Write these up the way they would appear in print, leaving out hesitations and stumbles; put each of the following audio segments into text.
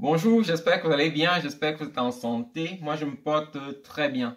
Bonjour, j'espère que vous allez bien, j'espère que vous êtes en santé. Moi, je me porte très bien.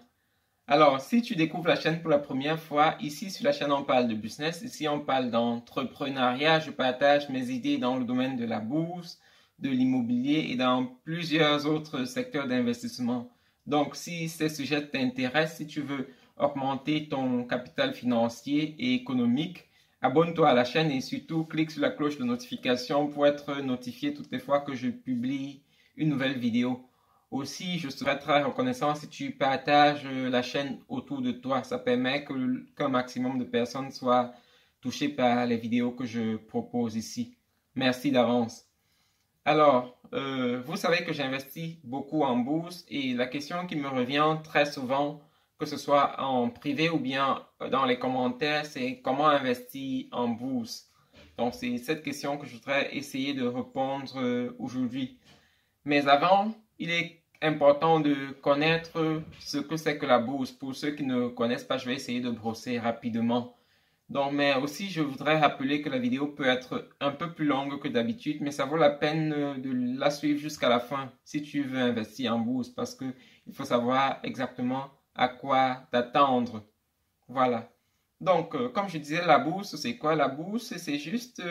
Alors, si tu découvres la chaîne pour la première fois, ici sur la chaîne, on parle de business. Ici, on parle d'entrepreneuriat. Je partage mes idées dans le domaine de la bourse, de l'immobilier et dans plusieurs autres secteurs d'investissement. Donc, si ces sujets t'intéressent, si tu veux augmenter ton capital financier et économique, abonne-toi à la chaîne et surtout clique sur la cloche de notification pour être notifié toutes les fois que je publie une nouvelle vidéo. Aussi, je serais très reconnaissant si tu partages la chaîne autour de toi. Ça permet qu'un maximum de personnes soient touchées par les vidéos que je propose ici. Merci d'avance. Alors, vous savez que j'investis beaucoup en bourse et la question qui me revient très souvent, que ce soit en privé ou bien dans les commentaires, c'est comment investir en bourse. Donc, c'est cette question que je voudrais essayer de répondre aujourd'hui. Mais avant, il est important de connaître ce que c'est que la bourse. Pour ceux qui ne connaissent pas, je vais essayer de brosser rapidement. Donc, mais aussi, je voudrais rappeler que la vidéo peut être un peu plus longue que d'habitude, mais ça vaut la peine de la suivre jusqu'à la fin si tu veux investir en bourse, parce que il faut savoir exactement à quoi t'attendre. Voilà. Donc, comme je disais, la bourse, c'est quoi? La bourse, c'est juste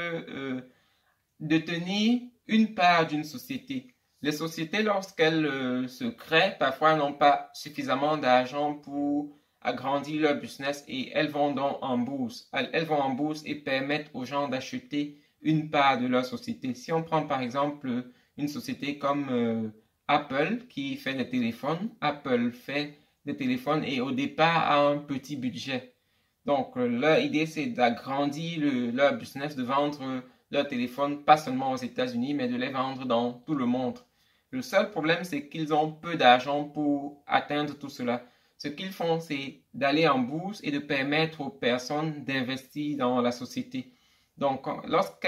détenir une part d'une société. Les sociétés, lorsqu'elles se créent, parfois n'ont pas suffisamment d'argent pour agrandir leur business et elles vont donc en bourse. Elles vont en bourse et permettent aux gens d'acheter une part de leur société. Si on prend par exemple une société comme Apple qui fait des téléphones, Apple fait des téléphones et au départ a un petit budget. Donc leur idée c'est d'agrandir leur business, de vendre leurs téléphones pas seulement aux États-Unis mais de les vendre dans tout le monde. Le seul problème, c'est qu'ils ont peu d'argent pour atteindre tout cela. Ce qu'ils font, c'est d'aller en bourse et de permettre aux personnes d'investir dans la société. Donc, lorsque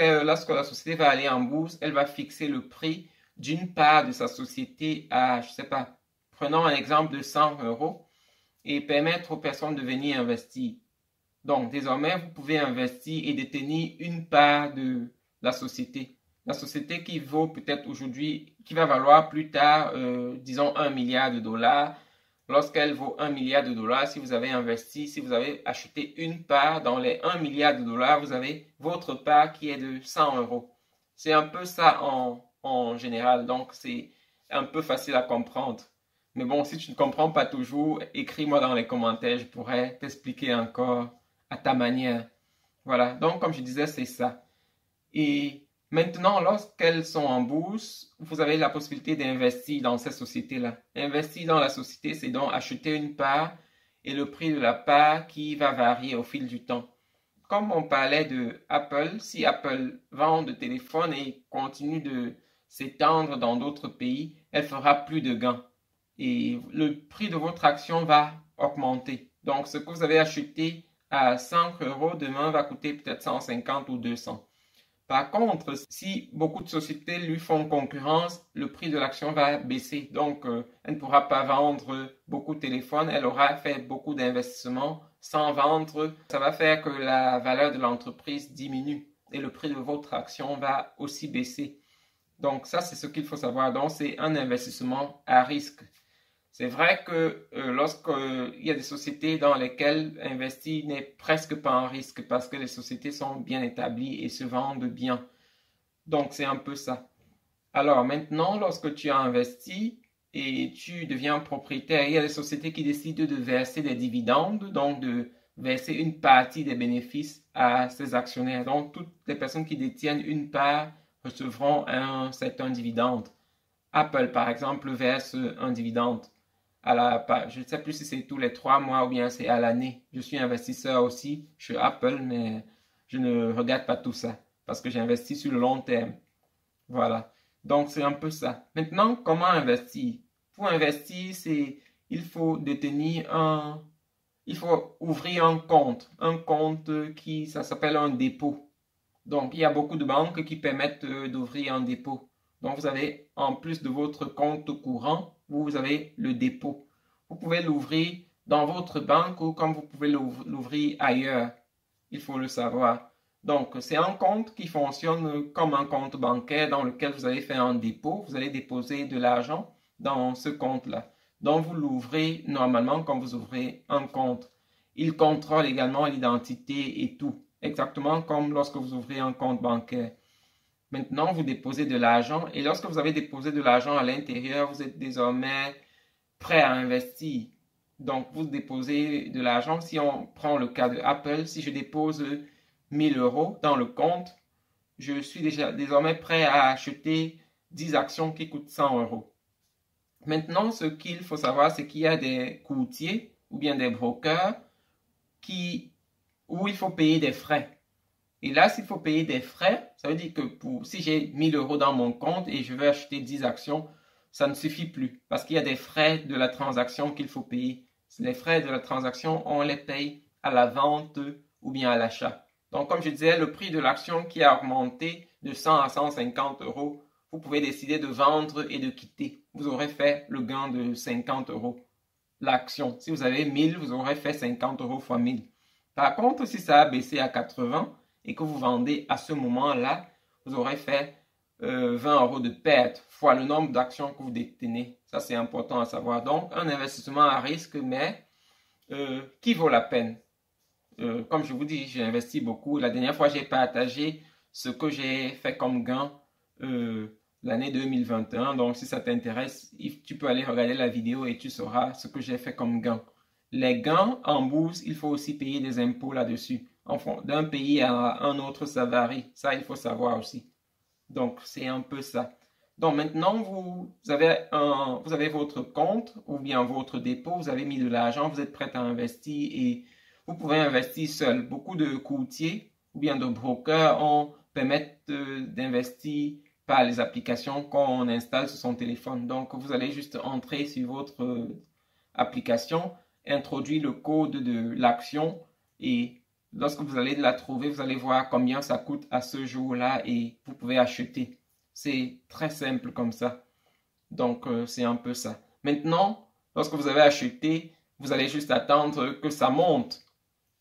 la société va aller en bourse, elle va fixer le prix d'une part de sa société à, je sais pas, prenons un exemple de 100 euros et permettre aux personnes de venir investir. Donc, désormais, vous pouvez investir et détenir une part de la société. La société qui vaut peut-être aujourd'hui, qui va valoir plus tard, disons, 1 milliard de dollars. Lorsqu'elle vaut 1 milliard de dollars, si vous avez investi, si vous avez acheté une part dans les 1 milliard de dollars, vous avez votre part qui est de 100 euros. C'est un peu ça en général. Donc, c'est un peu facile à comprendre. Mais bon, si tu ne comprends pas toujours, écris-moi dans les commentaires, je pourrais t'expliquer encore à ta manière. Voilà, donc comme je disais, c'est ça. Et maintenant, lorsqu'elles sont en bourse, vous avez la possibilité d'investir dans ces sociétés-là. Investir dans la société, c'est donc acheter une part et le prix de la part qui va varier au fil du temps. Comme on parlait de Apple, si Apple vend de téléphones et continue de s'étendre dans d'autres pays, elle fera plus de gains. Et le prix de votre action va augmenter. Donc, ce que vous avez acheté à 5 euros, demain va coûter peut-être 150 ou 200. Par contre, si beaucoup de sociétés lui font concurrence, le prix de l'action va baisser. Donc, elle ne pourra pas vendre beaucoup de téléphones. Elle aura fait beaucoup d'investissements sans vendre. Ça va faire que la valeur de l'entreprise diminue et le prix de votre action va aussi baisser. Donc, ça, c'est ce qu'il faut savoir. Donc, c'est un investissement à risque. C'est vrai que lorsqu'il y a des sociétés dans lesquelles investir n'est presque pas un risque parce que les sociétés sont bien établies et se vendent bien. Donc, c'est un peu ça. Alors maintenant, lorsque tu as investi et tu deviens propriétaire, il y a des sociétés qui décident de verser des dividendes, donc de verser une partie des bénéfices à ses actionnaires. Donc, toutes les personnes qui détiennent une part recevront un certain dividende. Apple, par exemple, verse un dividende. Je ne sais plus si c'est tous les 3 mois ou bien c'est à l'année. Je suis investisseur aussi chez Apple, mais je ne regarde pas tout ça parce que j'investis sur le long terme. Voilà. Donc, c'est un peu ça. Maintenant, comment investir? Pour investir, il faut il faut ouvrir un compte ça s'appelle un dépôt. Donc, il y a beaucoup de banques qui permettent d'ouvrir un dépôt. Donc, vous avez, en plus de votre compte courant, vous avez le dépôt. Vous pouvez l'ouvrir dans votre banque ou comme vous pouvez l'ouvrir ailleurs. Il faut le savoir. Donc, c'est un compte qui fonctionne comme un compte bancaire dans lequel vous allez faire un dépôt. Vous allez déposer de l'argent dans ce compte-là. Donc, vous l'ouvrez normalement comme vous ouvrez un compte. Il contrôle également l'identité et tout, exactement comme lorsque vous ouvrez un compte bancaire. Maintenant, vous déposez de l'argent et lorsque vous avez déposé de l'argent à l'intérieur, vous êtes désormais prêt à investir. Donc, vous déposez de l'argent. Si on prend le cas de Apple, si je dépose 1000 euros dans le compte, je suis désormais prêt à acheter 10 actions qui coûtent 100 euros. Maintenant, ce qu'il faut savoir, c'est qu'il y a des courtiers ou bien des brokers où il faut payer des frais. Et là, s'il faut payer des frais, ça veut dire que si j'ai 1000 euros dans mon compte et je veux acheter 10 actions, ça ne suffit plus parce qu'il y a des frais de la transaction qu'il faut payer. Les frais de la transaction, on les paye à la vente ou bien à l'achat. Donc, comme je disais, le prix de l'action qui a augmenté de 100 à 150 euros, vous pouvez décider de vendre et de quitter. Vous aurez fait le gain de 50 euros l'action. Si vous avez 1000, vous aurez fait 50 euros fois 1000. Par contre, si ça a baissé à 80 et que vous vendez à ce moment-là, vous aurez fait 20 euros de perte fois le nombre d'actions que vous détenez. Ça, c'est important à savoir. Donc, un investissement à risque, mais qui vaut la peine. Comme je vous dis, j'ai investi beaucoup. La dernière fois, j'ai partagé ce que j'ai fait comme gain l'année 2021. Donc, si ça t'intéresse, tu peux aller regarder la vidéo et tu sauras ce que j'ai fait comme gain. Les gains en bourse, il faut aussi payer des impôts là-dessus. Enfin, d'un pays à un autre, ça varie. Ça, il faut savoir aussi. Donc, c'est un peu ça. Donc, maintenant, vous avez votre compte ou bien votre dépôt. Vous avez mis de l'argent, vous êtes prêt à investir et vous pouvez investir seul. Beaucoup de courtiers ou bien de brokers permettent d'investir par les applications qu'on installe sur son téléphone. Donc, vous allez juste entrer sur votre application, introduire le code de l'action et lorsque vous allez la trouver, vous allez voir combien ça coûte à ce jour-là et vous pouvez acheter. C'est très simple comme ça. Donc, c'est un peu ça. Maintenant, lorsque vous avez acheté, vous allez juste attendre que ça monte.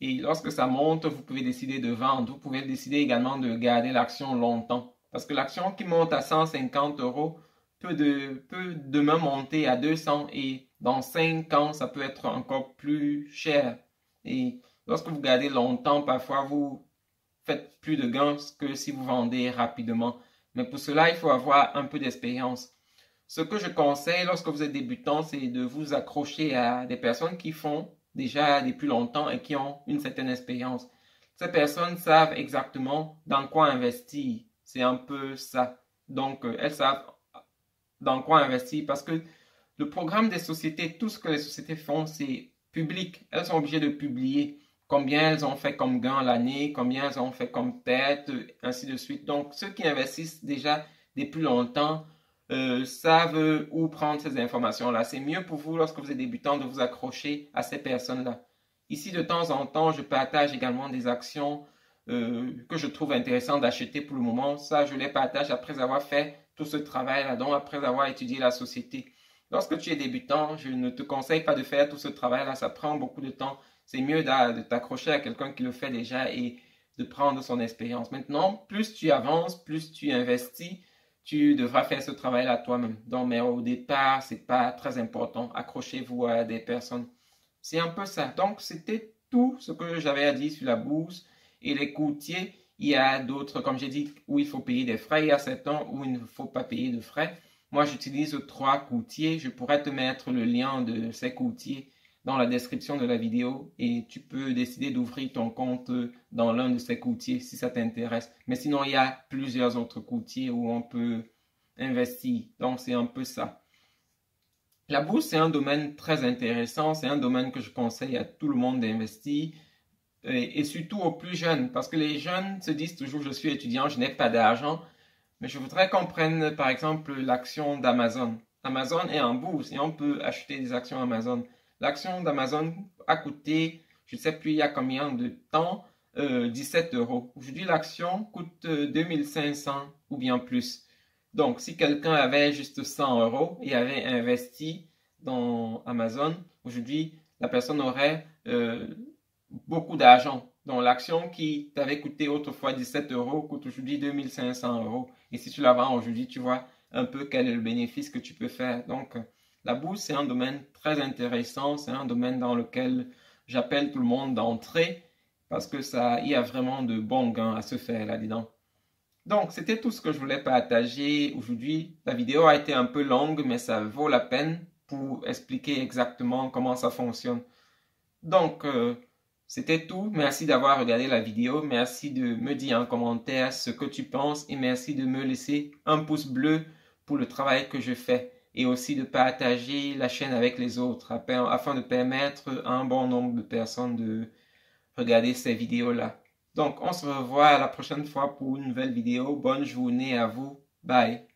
Et lorsque ça monte, vous pouvez décider de vendre. Vous pouvez décider également de garder l'action longtemps. Parce que l'action qui monte à 150 euros peut demain monter à 200 et dans 5 ans, ça peut être encore plus cher. Et lorsque vous gardez longtemps, parfois vous faites plus de gains que si vous vendez rapidement. Mais pour cela, il faut avoir un peu d'expérience. Ce que je conseille lorsque vous êtes débutant, c'est de vous accrocher à des personnes qui font déjà depuis longtemps et qui ont une certaine expérience. Ces personnes savent exactement dans quoi investir. C'est un peu ça. Donc, elles savent dans quoi investir parce que le programme des sociétés, tout ce que les sociétés font, c'est public. Elles sont obligées de publier combien elles ont fait comme gain l'année, combien elles ont fait comme perte, ainsi de suite. Donc, ceux qui investissent déjà depuis longtemps savent où prendre ces informations-là. C'est mieux pour vous, lorsque vous êtes débutant, de vous accrocher à ces personnes-là. Ici, de temps en temps, je partage également des actions que je trouve intéressantes d'acheter pour le moment. Ça, je les partage après avoir fait tout ce travail-là, donc après avoir étudié la société. Lorsque tu es débutant, je ne te conseille pas de faire tout ce travail-là. Ça prend beaucoup de temps. C'est mieux de t'accrocher à quelqu'un qui le fait déjà et de prendre son expérience. Maintenant, plus tu avances, plus tu investis, tu devras faire ce travail-là toi-même. Donc, mais au départ, c'est pas très important. Accrochez-vous à des personnes. C'est un peu ça. Donc, c'était tout ce que j'avais à dire sur la bourse et les courtiers. Il y a d'autres, comme j'ai dit, où il faut payer des frais. Il y a certains où il ne faut pas payer de frais. Moi, j'utilise 3 courtiers. Je pourrais te mettre le lien de ces courtiers dans la description de la vidéo et tu peux décider d'ouvrir ton compte dans l'un de ces courtiers si ça t'intéresse. Mais sinon, il y a plusieurs autres courtiers où on peut investir. Donc, c'est un peu ça. La bourse, c'est un domaine très intéressant. C'est un domaine que je conseille à tout le monde d'investir et surtout aux plus jeunes parce que les jeunes se disent toujours, je suis étudiant, je n'ai pas d'argent. Mais je voudrais qu'on prenne par exemple l'action d'Amazon. Amazon est en bourse et on peut acheter des actions Amazon. L'action d'Amazon a coûté, je ne sais plus il y a combien de temps, 17 euros. Aujourd'hui, l'action coûte 2500 ou bien plus. Donc, si quelqu'un avait juste 100 euros et avait investi dans Amazon, aujourd'hui, la personne aurait beaucoup d'argent. Donc l'action qui t'avait coûté autrefois 17 euros coûte aujourd'hui 2500 euros. Et si tu la vends aujourd'hui, tu vois un peu quel est le bénéfice que tu peux faire. Donc la bourse, c'est un domaine très intéressant. C'est un domaine dans lequel j'appelle tout le monde d'entrer parce que il y a vraiment de bons gains à se faire là-dedans. Donc, c'était tout ce que je voulais partager aujourd'hui. La vidéo a été un peu longue, mais ça vaut la peine pour expliquer exactement comment ça fonctionne. Donc, c'était tout. Merci d'avoir regardé la vidéo. Merci de me dire en commentaire ce que tu penses et merci de me laisser un pouce bleu pour le travail que je fais et aussi de partager la chaîne avec les autres afin de permettre à un bon nombre de personnes de regarder ces vidéos-là. Donc, on se revoit la prochaine fois pour une nouvelle vidéo. Bonne journée à vous. Bye.